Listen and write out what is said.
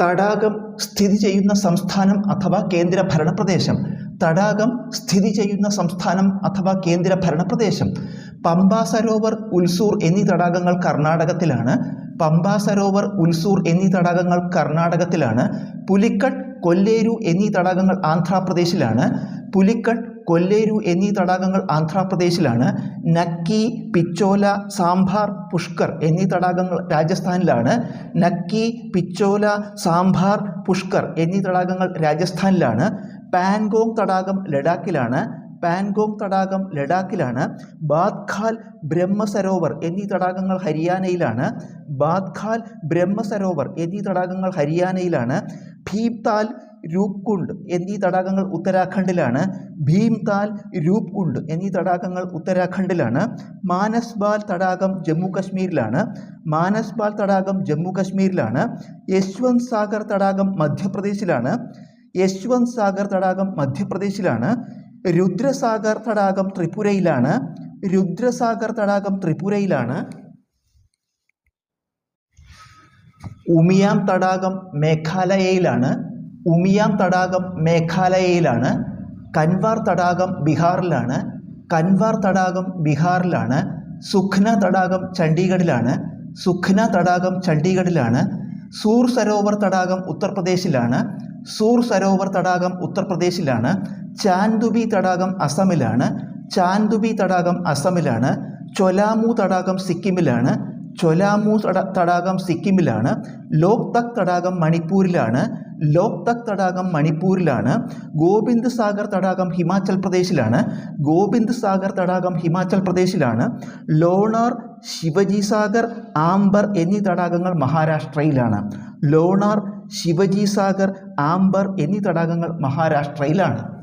തടാകം സ്ഥിതി ചെയ്യുന്ന സംസ്ഥാനം അഥവാ കേന്ദ്ര ഭരണപ്രദേശം. തടാകം സ്ഥിതി ചെയ്യുന്ന സംസ്ഥാനം അഥവാ കേന്ദ്ര ഭരണപ്രദേശം. പമ്പ സരോവർ, ഉൽസൂർ എന്നീ തടാകങ്ങൾ കർണാടകത്തിലാണ്. പമ്പ സരോവർ, ഉൽസൂർ എന്നീ തടാകങ്ങൾ കർണാടകത്തിലാണ്. പുലിക്കട്ട്, കൊല്ലേരു എന്നീ തടാകങ്ങൾ ആന്ധ്രാപ്രദേശിലാണ്. പുലിക്കട്ട്, കൊല്ലേരു എന്നീ തടാകങ്ങൾ ആന്ധ്രാപ്രദേശിലാണ്. നക്കി, പിച്ചോല, സാംഭാർ, പുഷ്കർ എന്നീ തടാകങ്ങൾ രാജസ്ഥാനിലാണ്. നക്കി, പിച്ചോല, സാംഭാർ, പുഷ്കർ എന്നീ തടാകങ്ങൾ രാജസ്ഥാനിലാണ്. പാൻഗോങ് തടാകം ലഡാക്കിലാണ്. പാൻഗോങ് തടാകം ലഡാക്കിലാണ്. ബാദ്ഖാൽ, ബ്രഹ്മസരോവർ എന്നീ തടാകങ്ങൾ ഹരിയാനയിലാണ്. ബാദ്ഖാൽ, ബ്രഹ്മസരോവർ എന്നീ തടാകങ്ങൾ ഹരിയാനയിലാണ്. ഭീംതാൽ, രൂപ്കുണ്ട് എന്നീ തടാകങ്ങൾ ഉത്തരാഖണ്ഡിലാണ്. ഭീംതാൽ, രൂപ്കുണ്ട് എന്നീ തടാകങ്ങൾ ഉത്തരാഖണ്ഡിലാണ്. മാനസ്ബാൽ തടാകം ജമ്മു കശ്മീരിലാണ്. മാനസ്ബാൽ തടാകം ജമ്മു കശ്മീരിലാണ്. യശ്വന്ത് സാഗർ തടാകം മധ്യപ്രദേശിലാണ്. യശ്വന്ത് സാഗർ തടാകം മധ്യപ്രദേശിലാണ്. രുദ്രസാഗർ തടാകം ത്രിപുരയിലാണ്. രുദ്രസാഗർ തടാകം ത്രിപുരയിലാണ്. ഉമിയാം തടാകം മേഘാലയയിലാണ്. ഉമിയാം തടാകം മേഘാലയയിലാണ്. കൻവാർ തടാകം ബീഹാറിലാണ്. കൻവാർ തടാകം ബീഹാറിലാണ്. സുഖ്ന തടാകം ചണ്ഡീഗഡിലാണ്. സുഖ്ന തടാകം ചണ്ഡീഗഡിലാണ്. സൂർ സരോവർ തടാകം ഉത്തർപ്രദേശിലാണ്. സൂർ സരോവർ തടാകം ഉത്തർപ്രദേശിലാണ്. ചാൻദുബി തടാകം അസമിലാണ്. ചാൻദുബി തടാകം അസമിലാണ്. ചൊലാമു തടാകം സിക്കിമിലാണ്. ചൊലാമു തടാകം സിക്കിമിലാണ്. ലോക്തക് തടാകം മണിപ്പൂരിലാണ്. ലോക്തക് തടാകം മണിപ്പൂരിലാണ്. ഗോബിന്ദ് സാഗർ തടാകം ഹിമാചൽ പ്രദേശിലാണ്. ഗോബിന്ദ് സാഗർ തടാകം ഹിമാചൽ പ്രദേശിലാണ്. ലോണാർ, ശിവജി സാഗർ, ആംബർ എന്നീ തടാകങ്ങൾ മഹാരാഷ്ട്രയിലാണ്. ലോണാർ, ശിവജി സാഗർ, ആംബർ എന്നീ തടാകങ്ങൾ മഹാരാഷ്ട്രയിലാണ്.